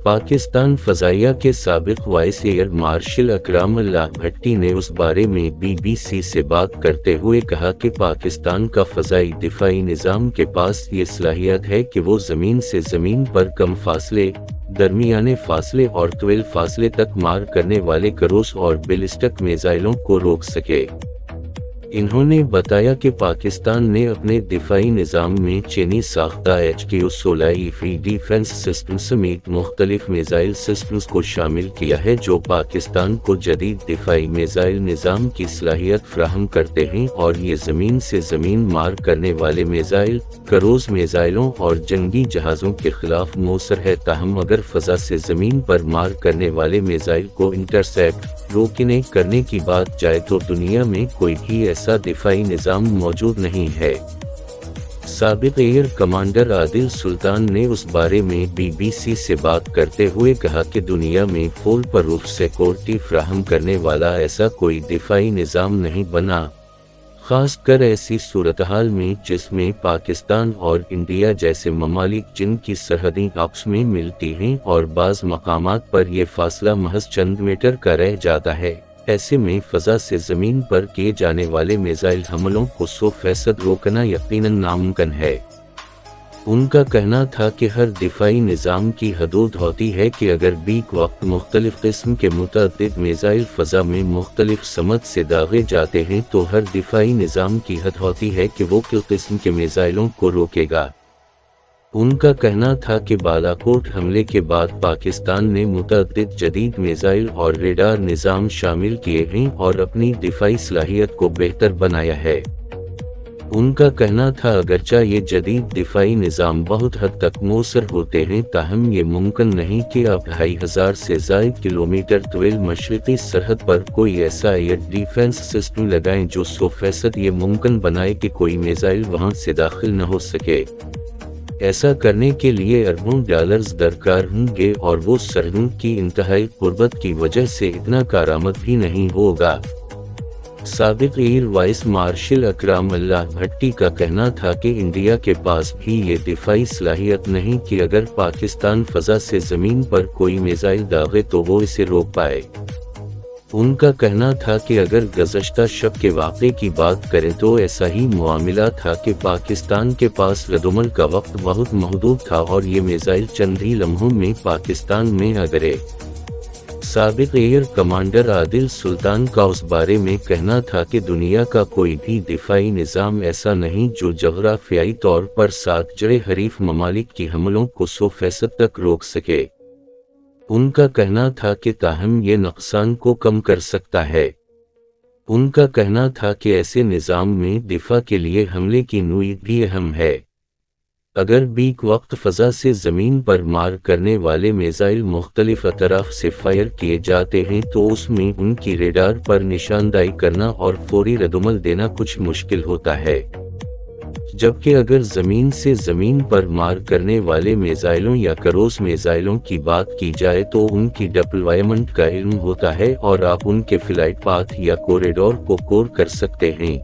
पाकिस्तान फ़ज़ाइया के साबिक़ vice air marshal Akram Ullah भट्टी ने उस बारे में BBC से बात करते हुए कहा कि पाकिस्तान का फ़ज़ाई दिफ़ाई निज़ाम के पास ये सलाहियत है कि वो ज़मीन से ज़मीन पर कम फासले, दरमियाने फासले और तवील फासले तक मार करने वाले क्रूज़ और बैलिस्टिक मिसाइलों को रोक सके। इन्होंने बताया कि पाकिस्तान ने अपने दिफाई निज़ाम में चीनी साख्ता HQ-16 डिफेंस सिस्टम समेत मुख्तलिफ मिसाइल सिस्टम्स को शामिल किया है जो पाकिस्तान को जदीद दिफाई मिसाइल निज़ाम की सलाहियत फ्राहम करते हैं और ये ज़मीन से ज़मीन मार करने वाले मिसाइल, क्रूज़ मिसाइलों और जंगी जहाज़ों के खिलाफ मौसर है। ताहम अगर फ़ज़ा से ज़मीन पर मार करने वाले मिसाइल को इंटरसेप्ट रोकने करने की बात जाए तो दुनिया में कोई भी ऐसा दिफाई निज़ाम मौजूद नहीं है। साबिक़ एयर कमांडर आदिल सुल्तान ने उस बारे में BBC से बात करते हुए कहा कि दुनिया में फुल प्रूफ सिक्योरिटी फ्राहम करने वाला ऐसा कोई दिफाई निज़ाम नहीं बना, खासकर ऐसी सूरतहाल में जिसमें पाकिस्तान और इंडिया जैसे ममालिक जिनकी सरहदें आपस में मिलती हैं और बाज़ मकामात पर यह फासला महज चंद मीटर का रह जाता है। ऐसे में फ़ज़ा से ज़मीन पर किए जाने वाले मिसाइल हमलों को 100% रोकना यकीनन नामुमकिन है। उनका कहना था कि हर दिफाई निज़ाम की हदूद होती है कि अगर बीक वक्त मुख्तलिफ किस्म के मुतअद्दिद मिसाइल फ़ज़ा में मुख्तलिफ समत से दागे जाते हैं तो हर दिफाई निज़ाम की हद होती है कि वो किस किस्म के मिसाइलों को रोकेगा। उनका कहना था कि बालाकोट हमले के बाद पाकिस्तान ने मुतअद्दिद जदीद मिसाइल और रेडार निज़ाम शामिल किए हैं और अपनी दिफाई सलाहियत को बेहतर बनाया है। उनका कहना था अगरचा ये जदीद दिफाई निज़ाम बहुत हद तक मौसर होते हैं ताहम ये मुमकिन नहीं कि आप 2500 से ज़ायद किलोमीटर तवील मशरक़ी सरहद पर कोई ऐसा एयर डिफेंस सिस्टम लगाएं जो 100% ये मुमकिन बनाए कि कोई मिसाइल वहां से दाखिल न हो सके। ऐसा करने के लिए अरबों डॉलर्स दरकार होंगे और वो सरहद की इंतहाई कुर्बत की वजह से इतना कारआमद भी नहीं होगा। साबिक़ air vice marshal Akram Ullah भट्टी का कहना था कि इंडिया के पास भी ये दिफाई सलाहियत नहीं कि अगर पाकिस्तान फ़ज़ा से ज़मीन पर कोई मिसाइल दागे तो वो इसे रोक पाए। उनका कहना था कि अगर गुज़श्ता शब के वाक़े की बात करें तो ऐसा ही मामला था कि पाकिस्तान के पास रद्दुमल का वक्त बहुत महदूद था और ये मिसाइल चंद ही लम्हों में पाकिस्तान में आ गए। साबिक़ एयर कमांडर आदिल सुल्तान का उस बारे में कहना था कि दुनिया का कोई भी दिफाई निज़ाम ऐसा नहीं जो जग़राफ़ियाई तौर पर साथ जुड़े हरीफ ममालिक की हमलों को 100% तक रोक सके। उनका कहना था कि ताहम ये नुक़सान को कम कर सकता है। उनका कहना था कि ऐसे निज़ाम में दिफा के लिए हमले की नौईयत भी अहम है। अगर बीक वक्त फ़ज़ा से ज़मीन पर मार करने वाले मिसाइल मुख्तलिफ अतराफ से फायर किए जाते हैं तो उसमें उनकी रेडार पर निशानदाही करना और फौरी रद्दुमल देना कुछ मुश्किल होता है, जबकि अगर ज़मीन से ज़मीन पर मार करने वाले मिसाइलों या क्रूज़ मिसाइलों की बात की जाए तो उनकी डिप्लॉयमेंट का इल्म होता है और आप उनके फ्लाइट पाथ या कॉरिडोर को कोर कर सकते हैं।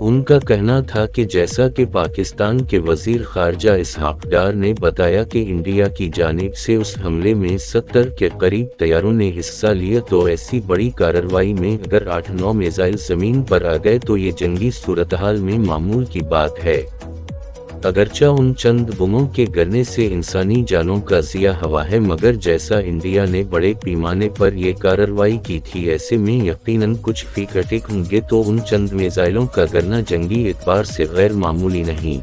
उनका कहना था कि जैसा कि पाकिस्तान के वज़ीर ख़ारजा इसहाक़ डार ने बताया कि इंडिया की जानिब से उस हमले में 70 के करीब तैयारों ने हिस्सा लिया तो ऐसी बड़ी कार्रवाई में अगर 8-9 मिसाइल ज़मीन पर आ गए तो ये जंगी सूरतहाल में मामूल की बात है। अगरचा उन चंद बमों के गिरने से इंसानी जानों का ज़िया हुआ है मगर जैसा इंडिया ने बड़े पैमाने पर यह कार्रवाई की थी ऐसे में यकीनन कुछ फीकटे होंगे तो उन चंद मिसाइलों का गिरना जंगी एतबार से गैर मामूली नहीं।